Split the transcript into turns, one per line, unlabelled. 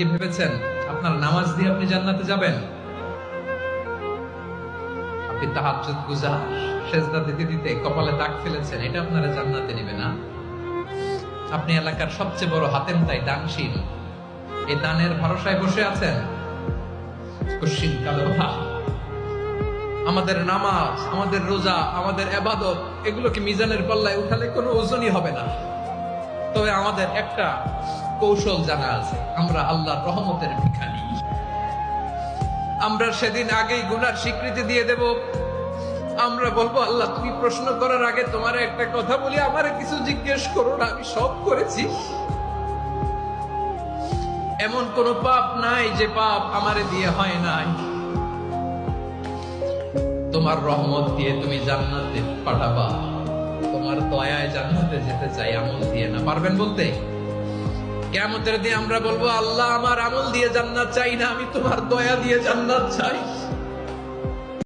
কি ভেবেছেন আপনার নামাজ দিয়ে আপনি জান্নাতে যাবেন? আপনি তাহাজ্জুদ গুজার, সেজদা দিতে দিতে কপালে দাগ ফেলেছেন, এটা আপনারা জান্নাতে নেবে না? আপনি এলাকার সবচেয়ে বড় হাতেম তাই দানশীল, এই দানের ভরসায় বসে আছেন। কশিন কালো ভাব। আমাদের নামাজ, আমাদের রোজা, আমাদের ইবাদত, এগুলোকে মিজানের পাল্লায় উঠালে কোনো ওজনই হবে না। তবে আমাদের একটা কৌশল জানা আছে, আমরা আল্লাহর রহমতের ভিখারি। আমরা সেদিন আগেই গুনার স্বীকৃতি দিয়ে দেব। আমরা বলবো, আল্লাহ তুমি প্রশ্ন করার আগে তোমার একটা কথা বলি, আমারে কিছু জিজ্ঞেস করো না, আমি সব করেছি। এমন কোন পাপ নাই যে পাপ আমারে দিয়ে হয় নাই। তোমার রহমত দিয়ে তুমি জান্নাতে পাঠাবা, তোমার দয়ায় জান্নাতে যেতে চাই, আমল দিয়ে না। পারবেন বলতে? কিয়ামতের দিন আমরা বলবো, আল্লাহ আমার আমল দিয়ে জান্নাত চাই না, আমি তোমার দয়া দিয়ে জান্নাত চাই।